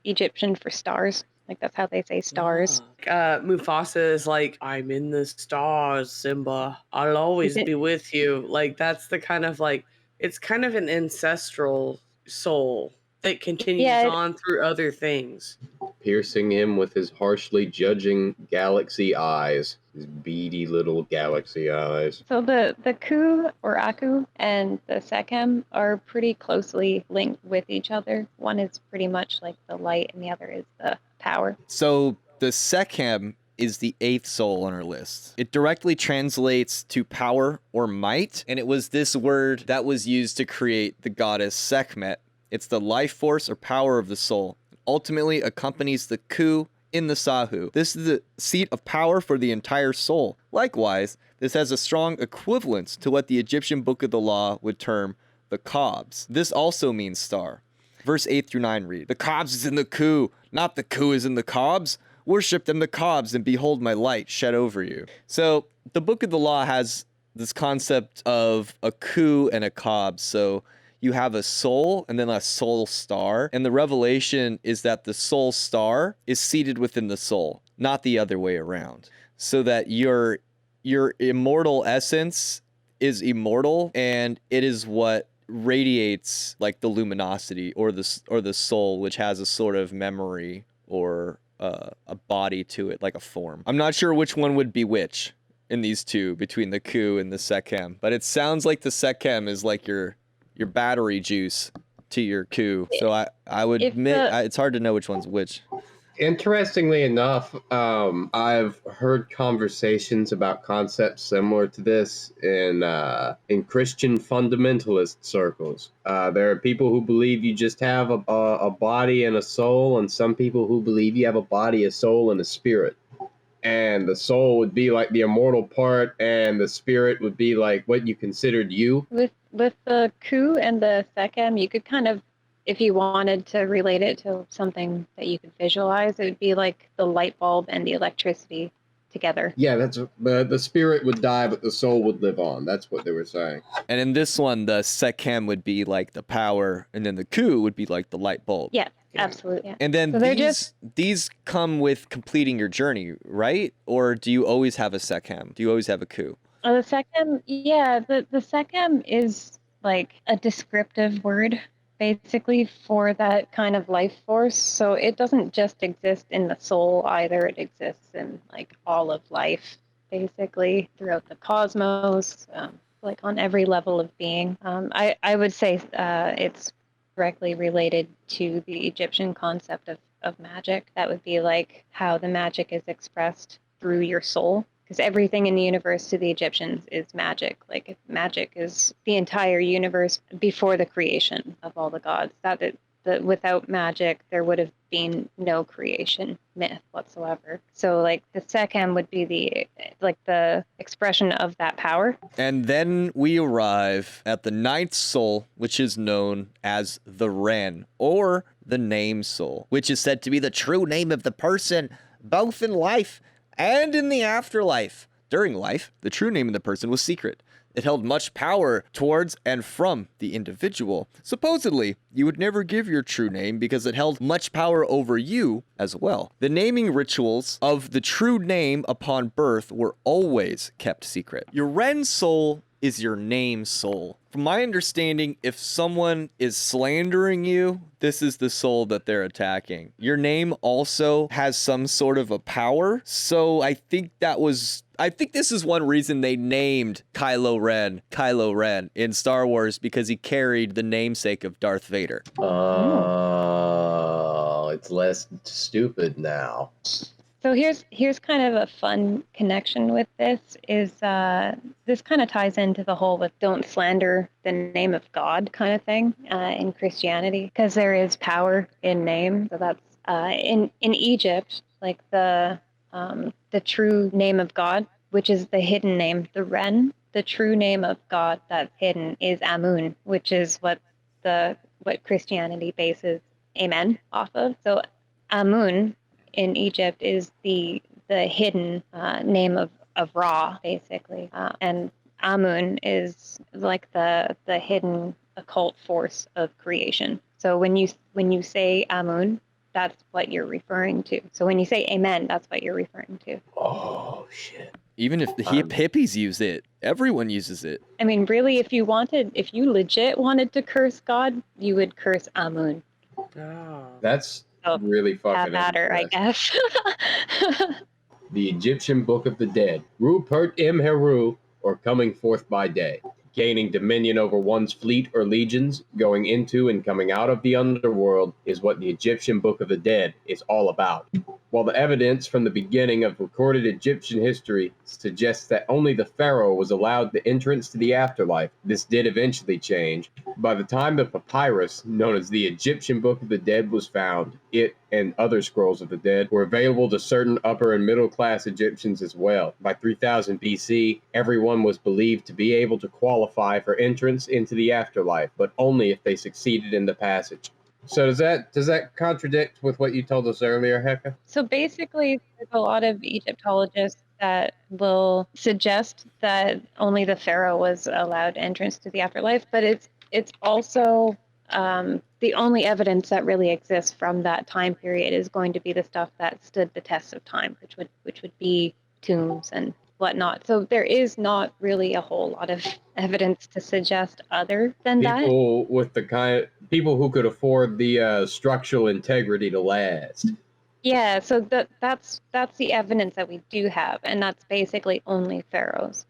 Egyptian for stars. Like that's how they say stars. Mufasa is like, I'm in the stars, Simba. I'll always be with you. Like that's the kind of like, it's kind of an ancestral soul that continues on through other things. Piercing him with his harshly judging galaxy eyes. His beady little galaxy eyes. So the Khu or Aku and the Sekhem are pretty closely linked with each other. One is pretty much like the light and the other is the power. So the Sekhem is the eighth soul on our list. It directly translates to power or might, and it was this word that was used to create the goddess Sekhmet. It's the life force or power of the soul. It ultimately accompanies the Khu in the Sahu. This is the seat of power for the entire soul. Likewise, this has a strong equivalence to what the Egyptian Book of the Law would term the Khobs. This also means star. Verse 8 through 9 read, the Khobs is in the Khu, not the Khu is in the Khobs. Worship them the Khobs, and behold my light shed over you. So the Book of the Law has this concept of a Khu and a Khob. So you have a soul and then a soul star. And the revelation is that the soul star is seated within the soul, not the other way around. So that your immortal essence is immortal, and it is what radiates like the luminosity or the soul, which has a sort of memory or a body to it, like a form. I'm not sure which one would be which in these two, between the Khu and the Sekhem, but it sounds like the Sekhem is like your battery juice to your Khu. So I would admit it's hard to know which one's which. Interestingly enough, I've heard conversations about concepts similar to this in Christian fundamentalist circles. There are people who believe you just have a body and a soul, and some people who believe you have a body, a soul, and a spirit. And the soul would be like the immortal part, and the spirit would be like what you considered you. With the Khu and the Sekhem, you could kind of, if you wanted to relate it to something that you could visualize, it would be like the light bulb and the electricity together. Yeah, that's the spirit would die, but the soul would live on. That's what they were saying. And in this one, the Sekhem would be like the power, and then the Khu would be like the light bulb. Yeah, absolutely. Yeah. And then So these come with completing your journey, right? Or do you always have a Sekhem? Do you always have a Khu? The Sekhem, yeah, the Sekhem is like a descriptive word, basically, for that kind of life force. So it doesn't just exist in the soul either. It exists in like all of life, basically, throughout the cosmos, like on every level of being. I would say it's directly related to the Egyptian concept of magic. That would be like how the magic is expressed through your soul. Because everything in the universe to the Egyptians is magic. Like magic is the entire universe before the creation of all the gods. That without magic, there would have been no creation myth whatsoever. So like the Sekhem would be the expression of that power. And then we arrive at the ninth soul, which is known as the Ren, or the name soul, which is said to be the true name of the person, both in life and in the afterlife. During life, the true name of the person was secret. It held much power towards and from the individual. Supposedly, you would never give your true name because it held much power over you as well. The naming rituals of the true name upon birth were always kept secret. Your Ren soul is your name soul. From my understanding, if someone is slandering you, this is the soul that they're attacking. Your name also has some sort of a power, so I think this is one reason they named Kylo Ren in Star Wars, because he carried the namesake of Darth Vader. Oh, it's less stupid now. So here's kind of a fun connection with this is this kind of ties into the whole with don't slander the name of God kind of thing in Christianity, because there is power in name. So that's in Egypt, like the true name of God, which is the hidden name, the Ren. The true name of God that's hidden is Amun, which is what Christianity bases Amen off of. So Amun in Egypt is the hidden name of Ra, basically, and Amun is like the hidden occult force of creation. So when you say Amun, that's what you're referring to. So when you say Amen, that's what you're referring to. Oh shit! Even if the hippies use it, everyone uses it. I mean, really, if you legit wanted to curse God, you would curse Amun. Oh. That's really fucking matter, I guess. The Egyptian Book of the Dead. Rupert Imheru, or coming forth by day. Gaining dominion over one's fleet or legions, going into and coming out of the underworld is what the Egyptian Book of the Dead is all about. While the evidence from the beginning of recorded Egyptian history suggests that only the pharaoh was allowed the entrance to the afterlife, this did eventually change. By the time the papyrus, known as the Egyptian Book of the Dead, was found, it and other scrolls of the dead were available to certain upper and middle class Egyptians as well. By 3000 BC, everyone was believed to be able to qualify for entrance into the afterlife, but only if they succeeded in the passage. So does that contradict with what you told us earlier, Heka? So basically, there's a lot of Egyptologists that will suggest that only the pharaoh was allowed entrance to the afterlife, but it's also the only evidence that really exists from that time period is going to be the stuff that stood the test of time, which would be tombs and whatnot. So there is not really a whole lot of evidence to suggest other than people people who could afford the structural integrity to last. Yeah, so that's the evidence that we do have, and that's basically only pharaohs.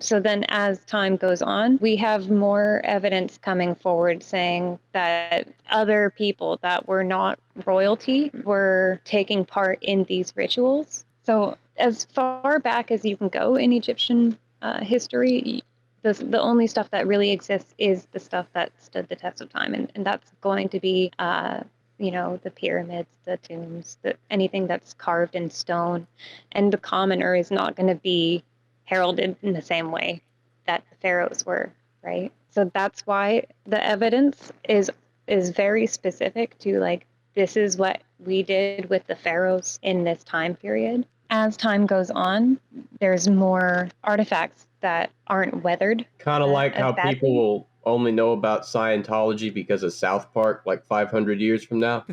So then as time goes on, we have more evidence coming forward saying that other people that were not royalty were taking part in these rituals. So as far back as you can go in Egyptian history, the only stuff that really exists is the stuff that stood the test of time, and that's going to be the pyramids, the tombs, anything that's carved in stone. And the commoner is not going to be heralded in the same way that the pharaohs were, right? So that's why the evidence is very specific to, like, this is what we did with the pharaohs in this time period. As time goes on, there's more artifacts that aren't weathered. Kind of like how people will only know about Scientology because of South Park like 500 years from now.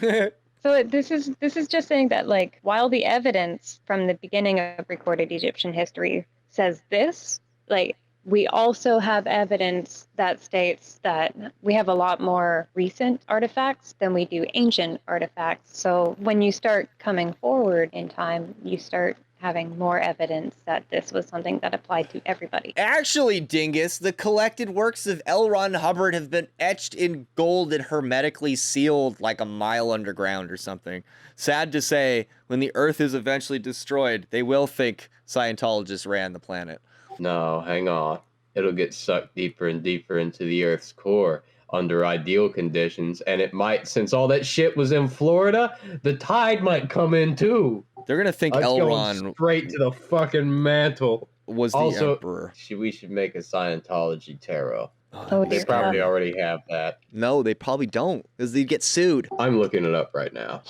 So this is just saying that, like, while the evidence from the beginning of recorded Egyptian history says this, like, we also have evidence that states that we have a lot more recent artifacts than we do ancient artifacts. So when you start coming forward in time, you start having more evidence that this was something that applied to everybody. Actually, Dingus, the collected works of L. Ron Hubbard have been etched in gold and hermetically sealed like a mile underground or something. Sad to say, when the Earth is eventually destroyed, they will think Scientologists ran the planet. No, hang on. It'll get sucked deeper and deeper into the Earth's core under ideal conditions, and it might, since all that shit was in Florida, the tide might come in too. They're gonna think Elron straight to the fucking mantle. Was the emperor. We should make a Scientology tarot. They dear probably God. already have that. No, they probably don't, because they'd get sued. I'm looking it up right now.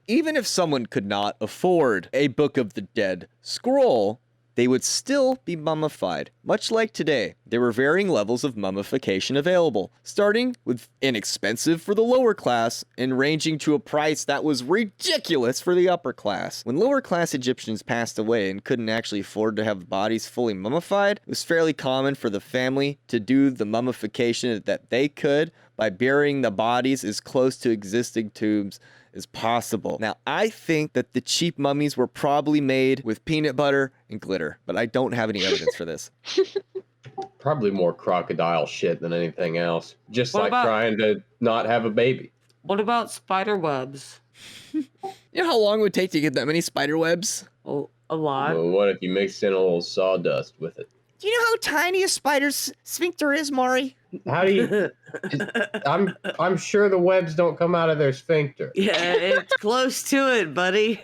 Even if someone could not afford a Book of the Dead scroll, they would still be mummified. Much like today, there were varying levels of mummification available, starting with inexpensive for the lower class and ranging to a price that was ridiculous for the upper class. When lower class Egyptians passed away and couldn't actually afford to have bodies fully mummified, it was fairly common for the family to do the mummification that they could by burying the bodies as close to existing tombs as possible. Now, I think that the cheap mummies were probably made with peanut butter and glitter, but I don't have any evidence for this. Probably more crocodile shit than anything else. Just what like trying to not have a baby. What about spider webs? You know how long it would take to get that many spider webs? Oh, a lot. Well, what if you mixed in a little sawdust with it? Do you know how tiny a spider's sphincter is, Maury? How do you? I'm sure the webs don't come out of their sphincter. Yeah, it's close to it, buddy.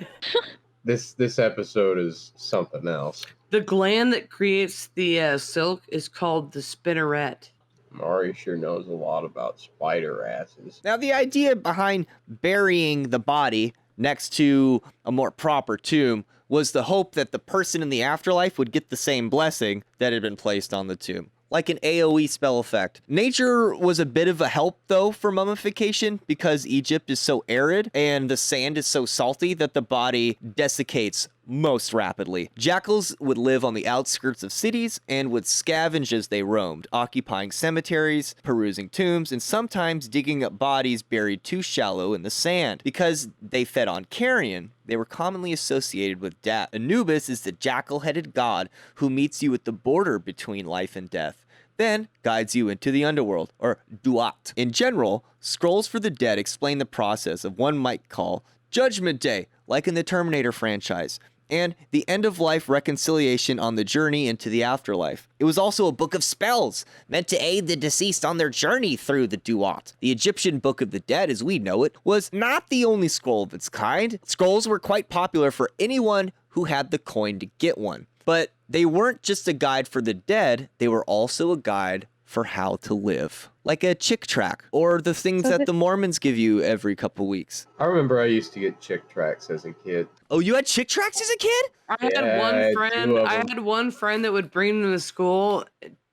This episode is something else. The gland that creates the silk is called the spinneret. Maury sure knows a lot about spider asses. Now, the idea behind burying the body next to a more proper tomb was the hope that the person in the afterlife would get the same blessing that had been placed on the tomb, like an AoE spell effect. Nature was a bit of a help, though, for mummification because Egypt is so arid and the sand is so salty that the body desiccates most rapidly. Jackals would live on the outskirts of cities and would scavenge as they roamed, occupying cemeteries, perusing tombs, and sometimes digging up bodies buried too shallow in the sand. Because they fed on carrion, they were commonly associated with death. Anubis is the jackal-headed god who meets you at the border between life and death, then guides you into the underworld, or Duat. In general, scrolls for the dead explain the process of one might call Judgment Day, like in the Terminator franchise, and the end-of-life reconciliation on the journey into the afterlife. It was also a book of spells, meant to aid the deceased on their journey through the Duat. The Egyptian Book of the Dead, as we know it, was not the only scroll of its kind. Scrolls were quite popular for anyone who had the coin to get one. But they weren't just a guide for the dead, they were also a guide for how to live. Like a chick track, or the things that the Mormons give you every couple weeks. I remember I used to get chick tracks as a kid. Oh, you had chick tracks as a kid? I had one friend that would bring them to school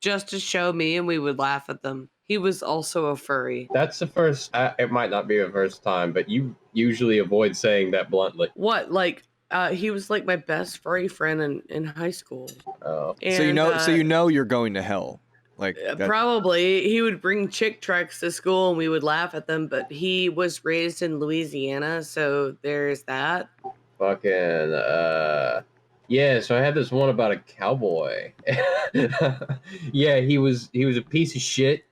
just to show me, and we would laugh at them. He was also a furry. That's the first, it might not be the first time, but you usually avoid saying that bluntly. What, like, he was like my best furry friend in high school. Oh. And, so you know you're going to hell. Like probably he would bring chick tracks to school and we would laugh at them, but he was raised in Louisiana, so there's that. Fucking yeah, so I had this one about a cowboy. Yeah, he was a piece of shit.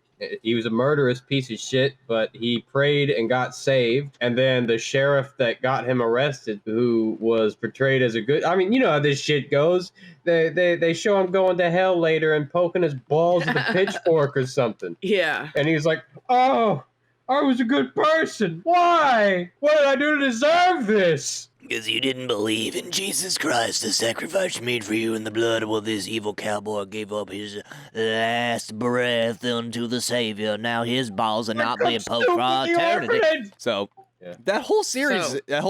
He was a murderous piece of shit, but he prayed and got saved. And then the sheriff that got him arrested, who was portrayed as a good... I mean, you know how this shit goes. They show him going to hell later and poking his balls with a pitchfork or something. Yeah. And he's like, oh, I was a good person. Why? What did I do to deserve this? Because you didn't believe in Jesus Christ, the sacrifice made for you in the blood. Well, this evil cowboy gave up his last breath unto the Savior. Now his balls are not being poked for all eternity. So, that whole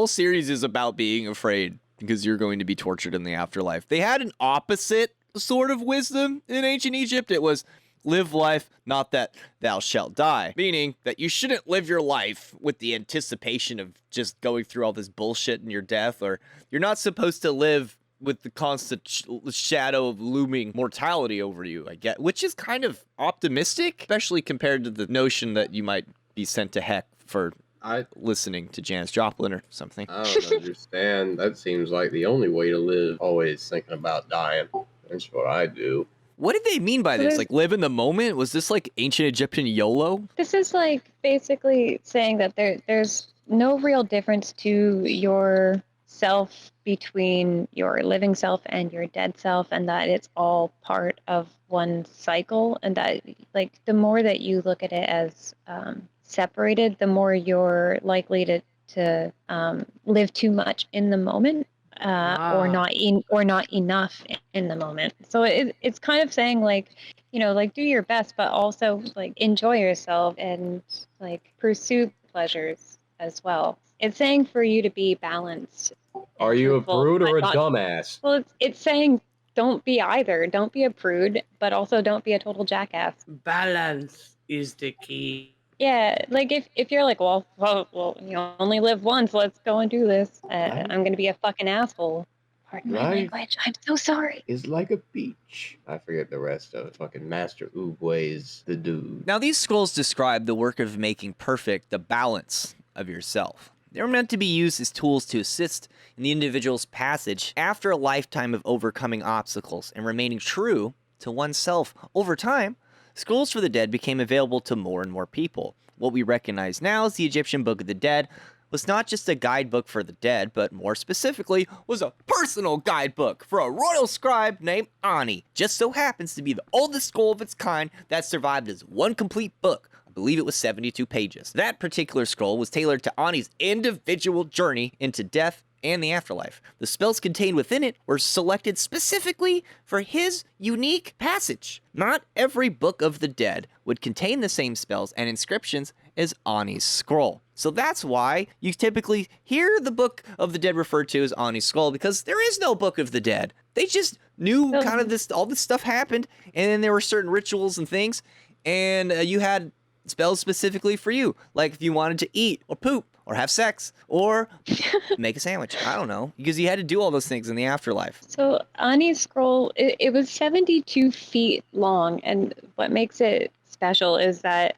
series is about being afraid because you're going to be tortured in the afterlife. They had an opposite sort of wisdom in ancient Egypt. It was live life, not that thou shalt die. Meaning that you shouldn't live your life with the anticipation of just going through all this bullshit in your death, or you're not supposed to live with the constant shadow of looming mortality over you, I get, which is kind of optimistic, especially compared to the notion that you might be sent to heck for listening to Janis Joplin or something. I don't understand. That seems like the only way to live, always thinking about dying. That's what I do. What did they mean by this? Like, live in the moment? Was this like ancient Egyptian YOLO? This is like basically saying that there's no real difference to your self between your living self and your dead self, and that it's all part of one cycle, and that like the more that you look at it as separated, the more you're likely to live too much in the moment. Or not enough in the moment. So it's kind of saying like, you know, like do your best, but also like enjoy yourself and like pursue pleasures as well. It's saying for you to be balanced. Are you a brute or a dumbass? Well, it's saying don't be either. Don't be a prude, but also don't be a total jackass. Balance is the key. Yeah, like if you're like, well, you only live once, let's go and do this. I'm gonna be a fucking asshole. Pardon my language. I'm so sorry. Is like a beach. I forget the rest of it. Fucking Master Oogway's the dude. Now, these scrolls describe the work of making perfect the balance of yourself. They were meant to be used as tools to assist in the individual's passage after a lifetime of overcoming obstacles and remaining true to oneself. Over time, scrolls for the dead became available to more and more people. What we recognize now as the Egyptian Book of the Dead was not just a guidebook for the dead, but more specifically, was a personal guidebook for a royal scribe named Ani. Just so happens to be the oldest scroll of its kind that survived as one complete book. I believe it was 72 pages. That particular scroll was tailored to Ani's individual journey into death and the afterlife. The spells contained within it were selected specifically for his unique passage. Not every Book of the Dead would contain the same spells and inscriptions as Ani's scroll. So that's why you typically hear the Book of the Dead referred to as Ani's scroll, because there is no Book of the Dead. They just knew kind of all this stuff happened, and then there were certain rituals and things, and you had spells specifically for you, like if you wanted to eat or poop or have sex or make a sandwich. I don't know, because you had to do all those things in the afterlife. So Ani's scroll, it was 72 feet long, and what makes it special is that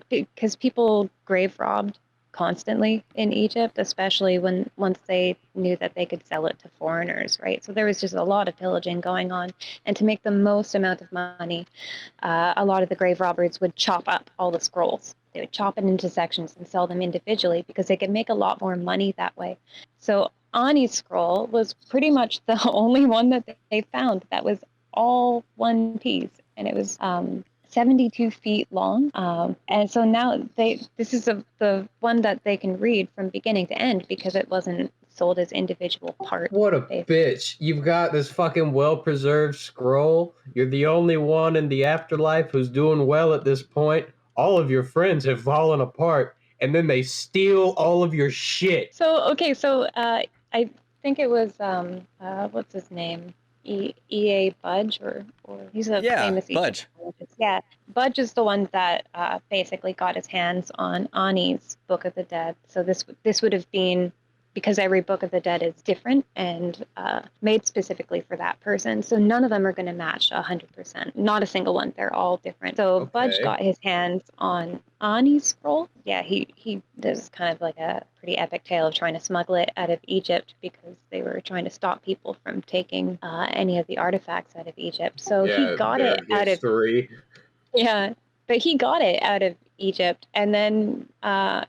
because people grave robbed constantly in Egypt, especially once they knew that they could sell it to foreigners, right? So there was just a lot of pillaging going on, and to make the most amount of money, a lot of the grave robbers would chop up all the scrolls. They would chop it into sections and sell them individually because they could make a lot more money that way. So Ani's scroll was pretty much the only one that they found that was all one piece, and it was 72 feet long. And so now this is the one that they can read from beginning to end because it wasn't sold as individual parts. What a bitch. You've got this fucking well-preserved scroll. You're the only one in the afterlife who's doing well at this point. All of your friends have fallen apart, and then they steal all of your shit. So I think it was what's his name? E.A. Budge or he's a famous Budge. Yeah, Budge is the one that basically got his hands on Ani's Book of the Dead. So this would have been, because every Book of the Dead is different and made specifically for that person. So none of them are going to match 100%. Not a single one. They're all different. So okay. Budge got his hands on Ani's scroll. Yeah, he does kind of like a pretty epic tale of trying to smuggle it out of Egypt because they were trying to stop people from taking any of the artifacts out of Egypt. So he got it out of... Yeah, but he got it out of Egypt, and then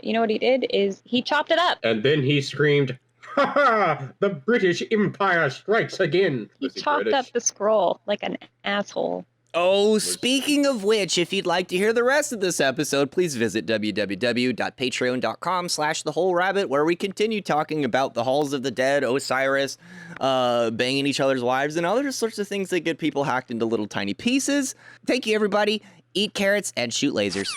you know what he did is he chopped it up. And then he screamed, "Ha ha! The British Empire strikes again!" He chopped up the scroll like an asshole. Oh, speaking of which, if you'd like to hear the rest of this episode, please visit www.patreon.com/thewholerabbit, where we continue talking about the halls of the dead, Osiris, banging each other's wives, and other sorts of things that get people hacked into little tiny pieces. Thank you, everybody. Eat carrots and shoot lasers.